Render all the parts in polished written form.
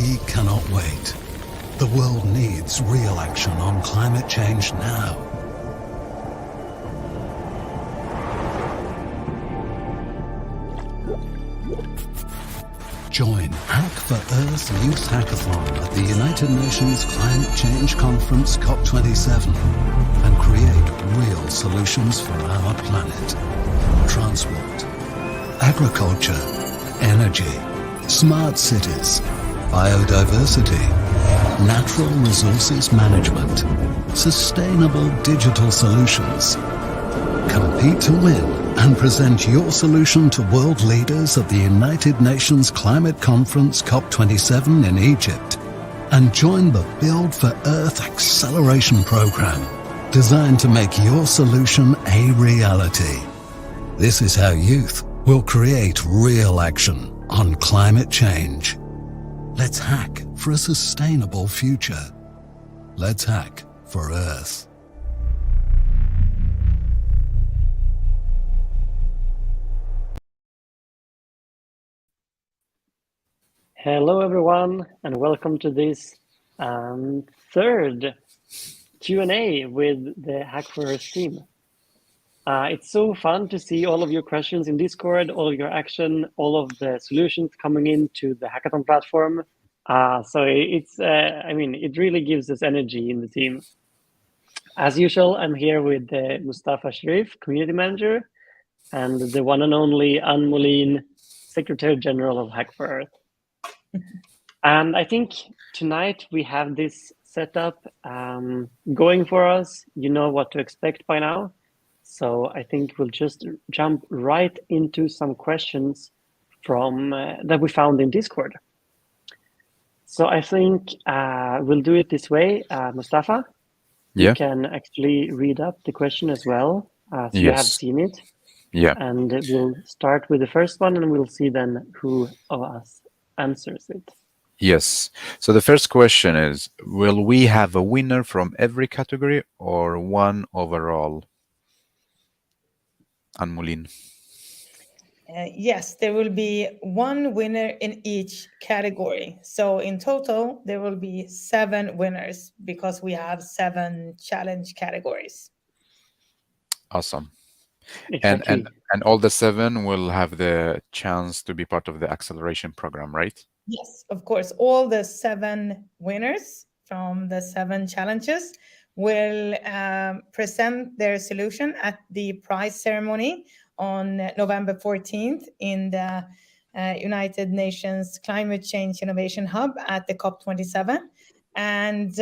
We cannot wait. The world needs real action on climate change now. Join Hack for Earth Youth Hackathon at the United Nations Climate Change Conference COP27 and create real solutions for our planet. Transport, agriculture, energy, smart cities, biodiversity, natural resources management, sustainable digital solutions. Compete to win and present your solution to world leaders at the United Nations Climate Conference COP27 in Egypt. And join the Build for Earth Acceleration Program, designed to make your solution a reality. This is how youth will create real action on climate change. Let's hack for a sustainable future. Let's hack for Earth. Hello everyone, and welcome to this third Q&A with the Hack for Earth team. It's so fun to see all of your questions in Discord, all of your action, all of the solutions coming into the hackathon platform. So it really gives us energy in the team. As usual, I'm here with Mustafa Sharif, Community Manager, and the one and only Anne Molin, Secretary General of Hack for Earth. And I think tonight we have this setup going for us. You know what to expect by now. So I think we'll just jump right into some questions from that we found in Discord. So I think we'll do it this way. Mustafa, you can actually read up the question as well, so you have seen it. Yeah. And we'll start with the first one, and we'll see then who of us answers it. Yes. So the first question is, will we have a winner from every category or one overall? Anne Molin. Yes, there will be one winner in each category. So in total, there will be 7 winners because we have 7 challenge categories. Awesome. Exactly. And all the 7 will have the chance to be part of the acceleration program, right? Yes, of course. All the 7 winners from the 7 challenges will present their solution at the prize ceremony on November 14th in the United Nations Climate Change Innovation Hub at the COP27. And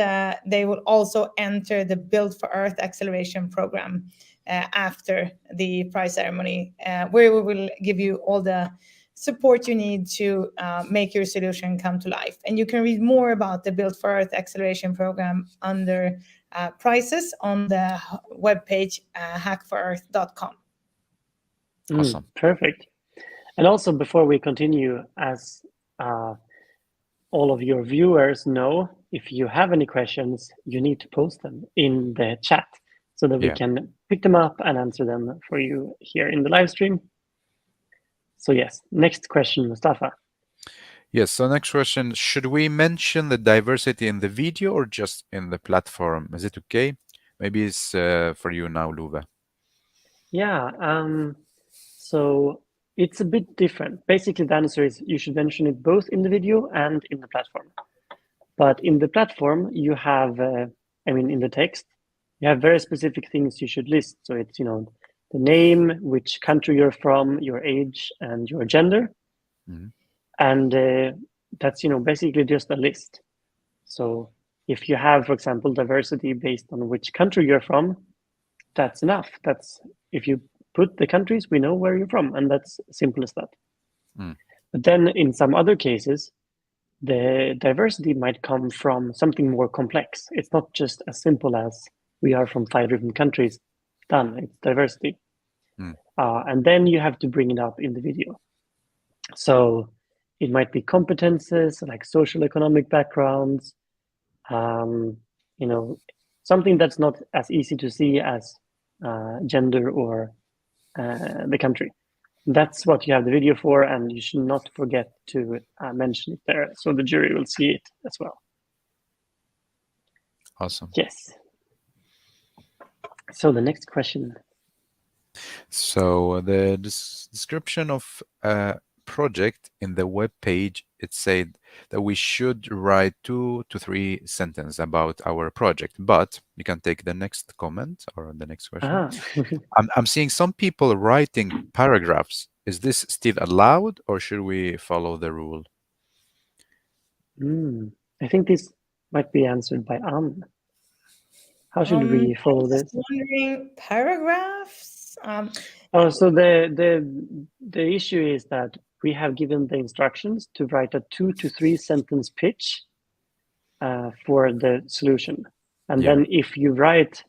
they will also enter the Build for Earth Acceleration Program after the prize ceremony, where we will give you all the support you need to make your solution come to life. And you can read more about the Build for Earth Acceleration Program under prizes on the webpage hackforearth.com. Awesome. Perfect. And also, before we continue, as all of your viewers know, if you have any questions, you need to post them in the chat so that we can pick them up and answer them for you here in the live stream. So yes, next question, Mustafa. Yes, so next question, should we mention the diversity in the video or just in the platform? Is it okay? Maybe it's for you now, Luva. Yeah, so it's a bit different. Basically, the answer is you should mention it both in the video and in the platform. But in the platform, you have, in the text, you have very specific things you should list. So it's, the name, which country you're from, your age, and your gender. Mm-hmm. And that's, basically just a list. So if you have, for example, diversity based on which country you're from, that's enough. That's, if you put the countries, we know where you're from, and that's simple as that. Mm. But then in some other cases, the diversity might come from something more complex. It's not just as simple as we are from 5 different countries. Done. It's diversity. And then you have to bring it up in the video. So it might be competences like social economic backgrounds, something that's not as easy to see as gender or the country. That's what you have the video for, and you should not forget to mention it there, so the jury will see it as well. Awesome. Yes. So the next question. So the description of a project in the web page, it said that we should write 2 to 3 sentences about our project. But you can take the next comment or the next question. I'm seeing some people writing paragraphs. Is this still allowed, or should we follow the rule? I think this might be answered by Anne. How should we follow I'm this? just wondering, paragraphs? So the issue is that we have given the instructions to write a 2 to 3 sentence pitch for the solution, and then if you write,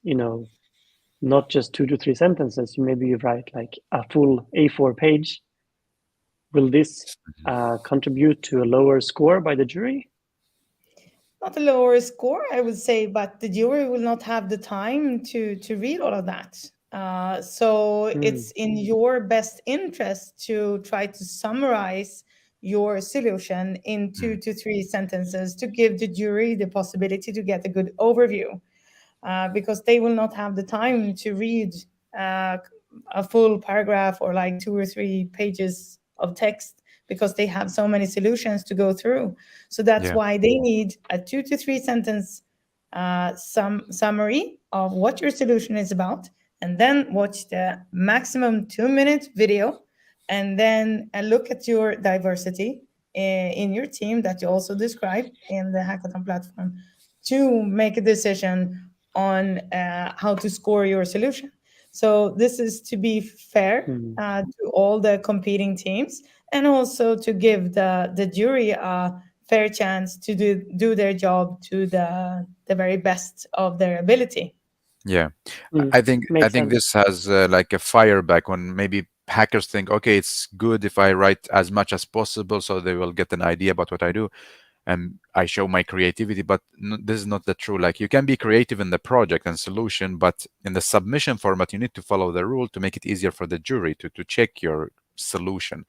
not just 2 to 3 sentences, maybe you write like a full A4 page. Will this contribute to a lower score by the jury? Not a lower score, I would say, but the jury will not have the time to read all of that. So it's in your best interest to try to summarize your solution in 2 to 3 sentences to give the jury the possibility to get a good overview, because they will not have the time to read a full paragraph or like 2 or 3 pages of text, because they have so many solutions to go through. So that's why they need a 2 to 3 sentence summary of what your solution is about, and then watch the maximum 2-minute video, and then look at your diversity in your team that you also describe in the hackathon platform to make a decision on how to score your solution. So this is to be fair to all the competing teams, and also to give the jury a fair chance to do their job to the very best of their ability. Yeah, I think sense. this has like a fire back when maybe hackers think, okay, it's good if I write as much as possible, so they will get an idea about what I do, and I show my creativity. But this is not the true. Like, you can be creative in the project and solution, but in the submission format, you need to follow the rule to make it easier for the jury to check your solution.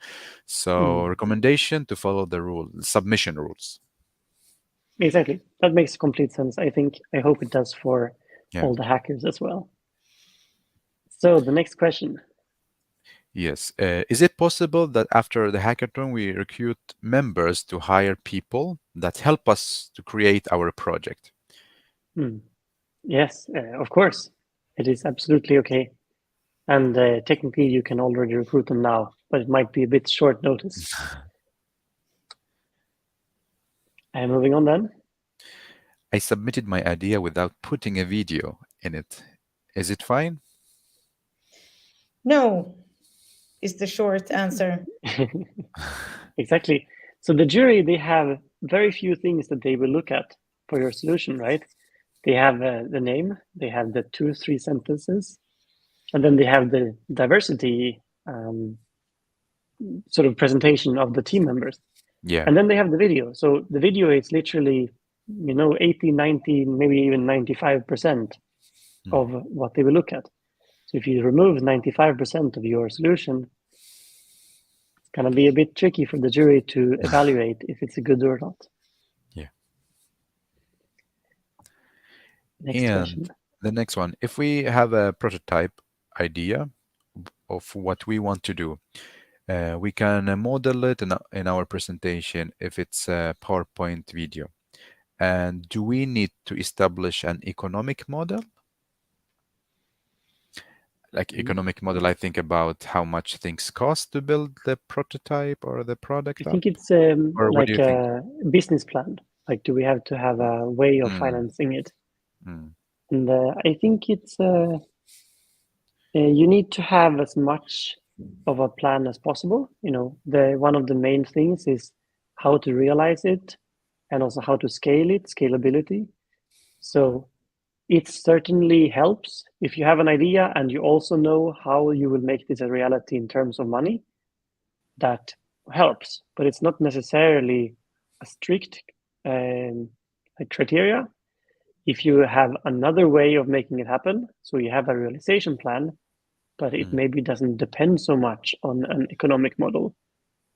So recommendation to follow the rule, submission rules. Exactly. That makes complete sense. I hope it does for all the hackers as well. So the next question. Yes. Is it possible that after the hackathon, we recruit members to hire people that help us to create our project? Yes, of course. It is absolutely okay. And technically, you can already recruit them now, but it might be a bit short notice. Moving on then. I submitted my idea without putting a video in it. Is it fine? No, is the short answer. Exactly. So the jury, they have very few things that they will look at for your solution, right? They have the name, they have the 2 or 3 sentences, and then they have the diversity sort of presentation of the team members. Yeah. And then they have the video. So the video is literally, 80, 90, maybe even 95% of what they will look at. So if you remove 95% of your solution, it's going to be a bit tricky for the jury to evaluate if it's a good or not. Yeah. Next question. The next one, if we have a prototype idea of what we want to do, we can model it in our presentation if it's a PowerPoint video. And do we need to establish an economic model? Like economic model, I think about how much things cost to build the prototype or the product. I think it's or like a business plan. Like, do we have to have a way of financing it? And I think it's you need to have as much of a plan as possible. One of the main things is how to realize it, and also how to scale it, scalability. So it certainly helps if you have an idea and you also know how you will make this a reality in terms of money. That helps, but it's not necessarily a strict criteria. If you have another way of making it happen, so you have a realization plan, but it maybe doesn't depend so much on an economic model,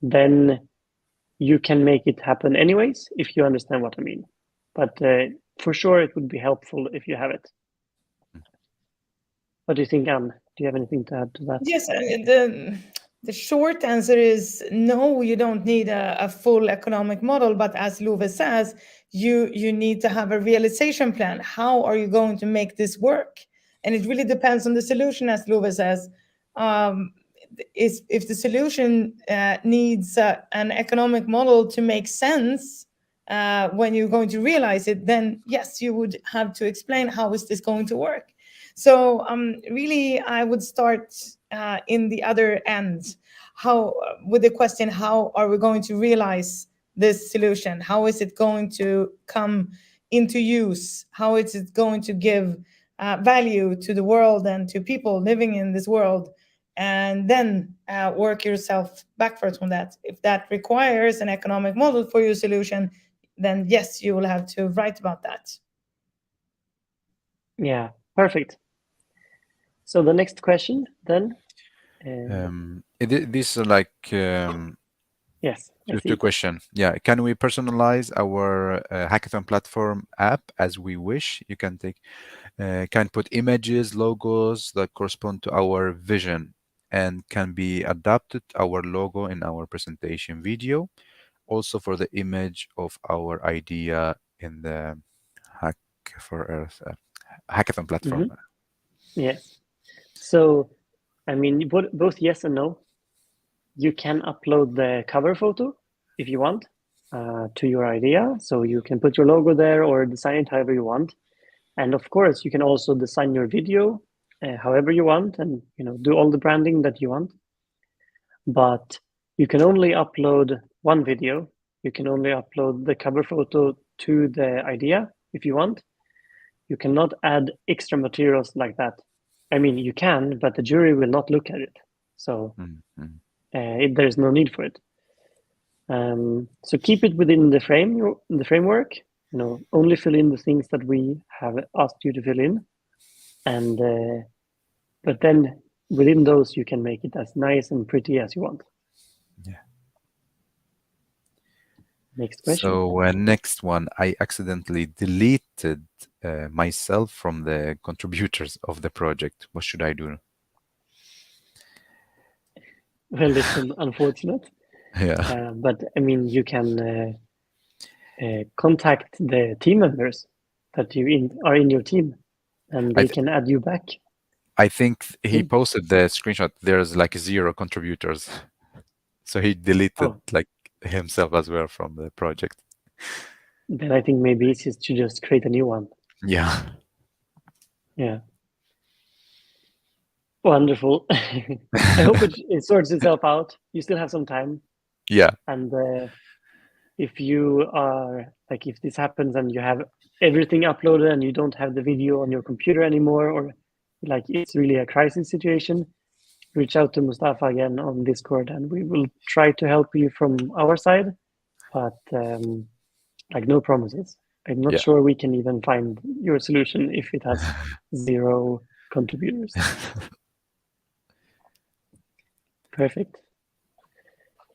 then you can make it happen anyways, if you understand what I mean. But for sure, it would be helpful if you have it. What do you think, Anne? Do you have anything to add to that? Yes, the short answer is no, you don't need a full economic model, but as Love says, you need to have a realization plan. How are you going to make this work? And it really depends on the solution, as Love says. If the solution needs an economic model to make sense when you're going to realize it, then yes, you would have to explain how is this going to work. So really, I would start in the other end, with the question, how are we going to realize this solution? How is it going to come into use? How is it going to give value to the world and to people living in this world? And then work yourself backwards from that. If that requires an economic model for your solution, then yes, you will have to write about that. Yeah, perfect. So the next question then. These are like Yes. two questions. Yeah, can we personalize our hackathon platform app as we wish? You can can put images, logos that correspond to our vision, and can be adapted our logo in our presentation video, also for the image of our idea in the Hack for Earth hackathon platform. Yes. So, I mean, both yes and no. You can upload the cover photo if you want to your idea. So you can put your logo there or design it however you want. And of course, you can also design your video however you want, and do all the branding that you want. But you can only upload one video. You can only upload the cover photo to the idea if you want. You cannot add extra materials like that. I mean, you can, but the jury will not look at it. So there's no need for it. So keep it within the framework. Only fill in the things that we have asked you to fill in, and but then within those you can make it as nice and pretty as you want. Yeah. Next question. So next one, I accidentally deleted myself from the contributors of the project. What should I do? Well, it's unfortunate. Yeah. But I mean, you can contact the team members that are in your team, and they can add you back. I think he posted the screenshot. There's like 0 contributors, so he deleted like himself as well from the project. Then I think maybe it's just to just create a new one. Yeah. Yeah. Wonderful. I hope it sorts itself out. You still have some time. Yeah. And if you are if this happens and you have everything uploaded and you don't have the video on your computer anymore, or it's really a crisis situation, reach out to Mustafa again on Discord, and we will try to help you from our side. But no promises. I'm not sure we can even find your solution if it has 0 contributors. Perfect.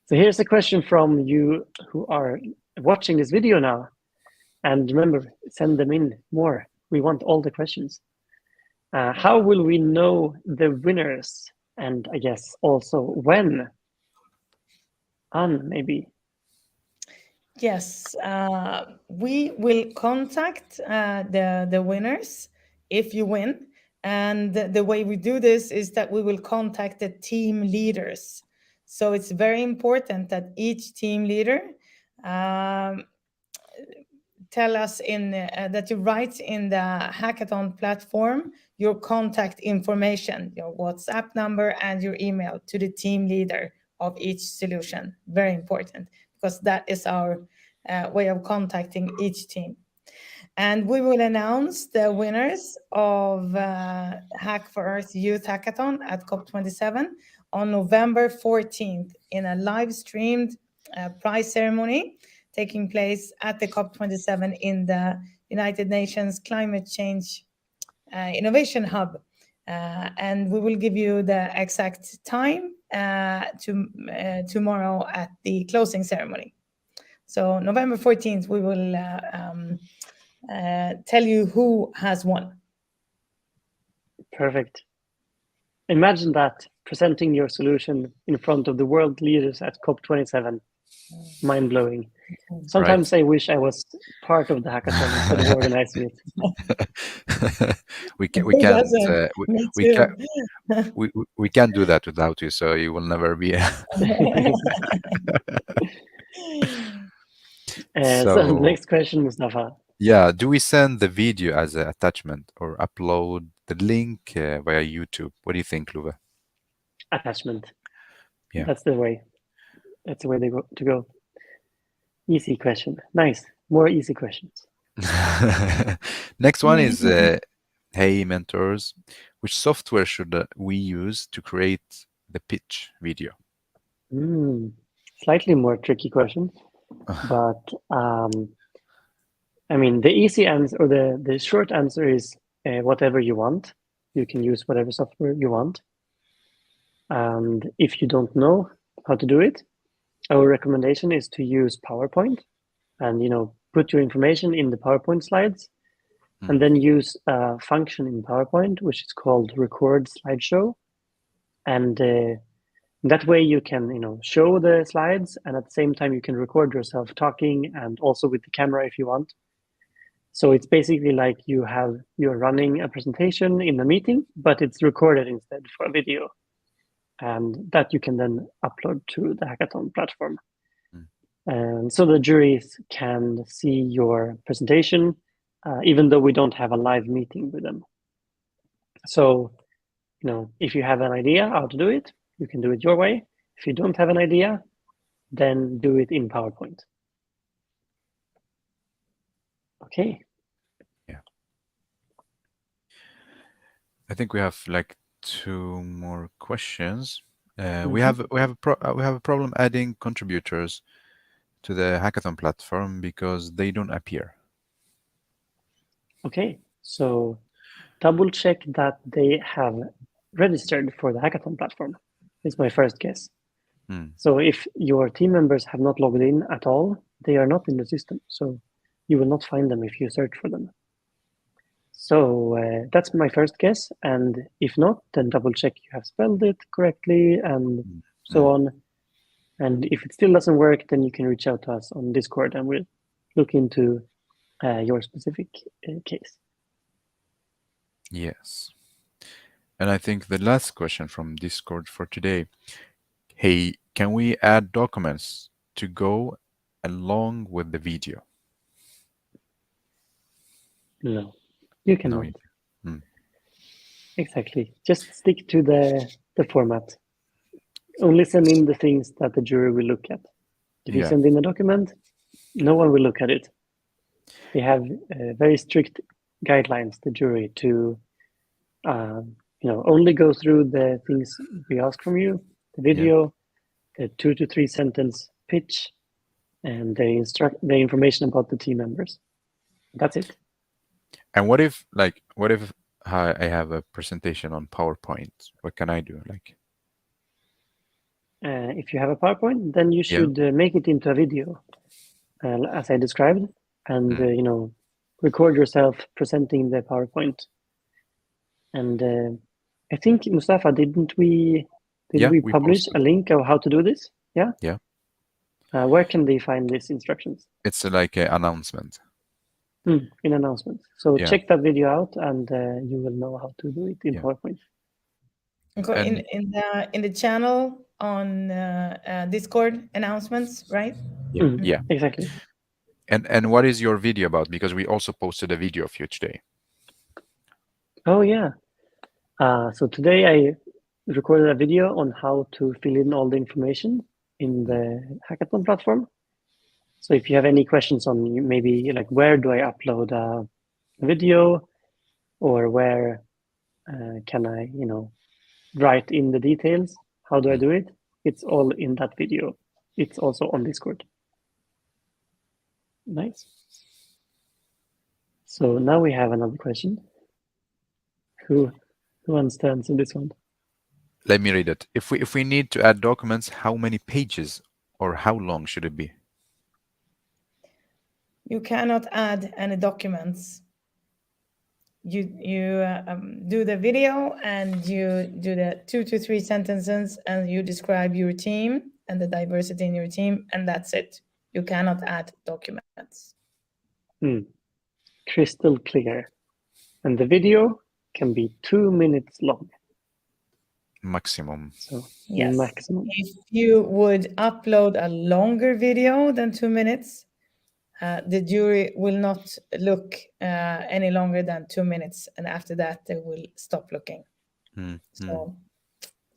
So here's a question from you who are watching this video now. And remember, send them in more. We want all the questions. How will we know the winners? And I guess also when? Anne, maybe. Yes, we will contact the winners if you win. And the way we do this is that we will contact the team leaders. So it's very important that each team leader tell us that you write in the hackathon platform your contact information, your WhatsApp number and your email to the team leader of each solution. Very important, because that is our way of contacting each team. And we will announce the winners of Hack for Earth Youth Hackathon at COP27 on November 14th in a live streamed prize ceremony taking place at the COP27 in the United Nations Climate Change Innovation Hub And we will give you the exact time tomorrow at the closing ceremony. So November 14th, we will tell you who has won. Perfect. Imagine that, presenting your solution in front of the world leaders at COP27. Mind-blowing. Sometimes I wish I was part of the hackathon instead of organizing it. we can't do that without you, so you will never be. So the next question, Mustafa. Yeah, do we send the video as an attachment or upload the link via YouTube? What do you think, Luve? Attachment. Yeah, that's the way. That's the way to go. Easy question. Nice. More easy questions. Next one is, hey mentors, which software should we use to create the pitch video? Slightly more tricky question, but I mean, the easy answer or the short answer is whatever you want. You can use whatever software you want. And if you don't know how to do it, our recommendation is to use PowerPoint and, put your information in the PowerPoint slides and then use a function in PowerPoint, which is called record slideshow. And that way you can, show the slides, and at the same time you can record yourself talking and also with the camera if you want. So it's basically like you're running a presentation in a meeting, but it's recorded instead for a video. And that you can then upload to the hackathon platform. And so the juries can see your presentation, even though we don't have a live meeting with them. So, if you have an idea how to do it, you can do it your way. If you don't have an idea, then do it in PowerPoint. Okay. Yeah. I think we have like 2 more questions. We have a problem adding contributors to the hackathon platform because they don't appear. Okay, so double check that they have registered for the hackathon platform. Is my first guess. So if your team members have not logged in at all, they are not in the system. So you will not find them if you search for them. So that's my first guess. And if not, then double check you have spelled it correctly and so on. And if it still doesn't work, then you can reach out to us on Discord and we'll look into your specific case. Yes. And I think the last question from Discord for today. Hey, can we add documents to go along with the video? No, you cannot. No. Exactly. Just stick to the format. Only send in the things that the jury will look at. If you send in a document, no one will look at it. They have very strict guidelines, the jury, to only go through the things we ask from you, the video, the 2 to 3 sentence pitch, and the information about the team members. That's it. And what if I have a presentation on PowerPoint? What can I do? If you have a PowerPoint, then you should make it into a video, as I described, and record yourself presenting the PowerPoint. And I think, Mustafa, didn't we publish a link of how to do this? Yeah. Yeah. Where can they find these instructions? It's like an announcement. In announcements. So check that video out, and you will know how to do it in PowerPoint. Okay, in the channel on Discord announcements, right? Yeah, exactly. And what is your video about? Because we also posted a video of you today. Oh yeah. So today I recorded a video on how to fill in all the information in the hackathon platform. So if you have any questions on maybe like where do I upload a video, or where can I write in the details, how do I do it? It's all in that video. It's also on Discord. Nice. So now we have another question. Who Who wants to answer this one? Let me read it. If we need to add documents, how many pages or how long should it be? You cannot add any documents. You do the video and you do the 2 to 3 sentences and you describe your team and the diversity in your team, and that's it. You cannot add documents. Crystal clear. And the video can be 2 minutes long. Maximum. So Yes. maximum. If you would upload a longer video than 2 minutes, the jury will not look any longer than 2 minutes, and after that they will stop looking. So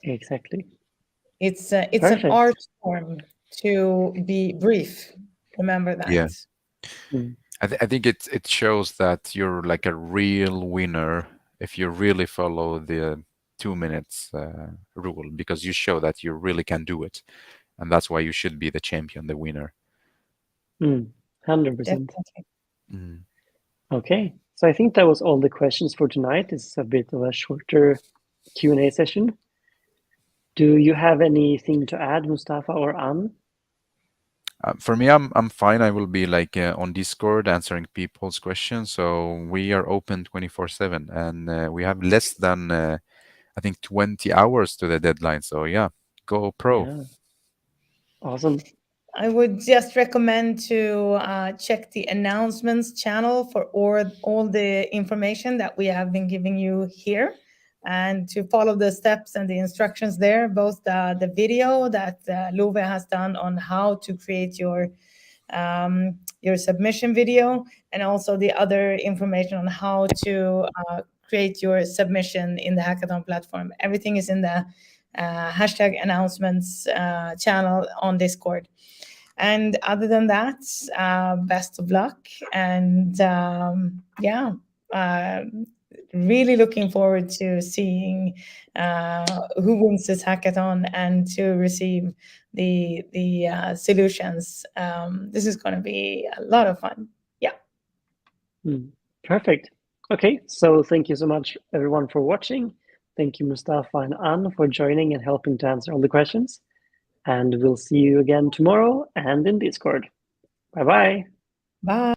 Exactly. it's an Perfect. art form to be brief. Remember that. Yeah. I think it shows that you're like a real winner if you really follow the 2 minutes rule, because you show that you really can do it, and that's why you should be the champion, the winner. 100%. Definitely. Okay, so I think that was all the questions for tonight. It's a bit of a shorter Q&A session. Do you have anything to add, Mustafa or Ann? For me, I'm fine. I will be like on Discord answering people's questions. So we are open 24/7, and we have less than I think 20 hours to the deadline. So yeah, go pro. Yeah. Awesome. I would just recommend to check the announcements channel for all the information that we have been giving you here, and to follow the steps and the instructions there, both the video that Love has done on how to create your submission video, and also the other information on how to create your submission in the hackathon platform. Everything is in the hashtag announcements channel on Discord. And other than that, best of luck. And really looking forward to seeing who wins this hackathon and to receive the solutions. This is going to be a lot of fun. Yeah. Perfect. Okay, so thank you so much, everyone, for watching. Thank you, Mustafa and Ann, for joining and helping to answer all the questions. And we'll see you again tomorrow and in Discord. Bye-bye. Bye.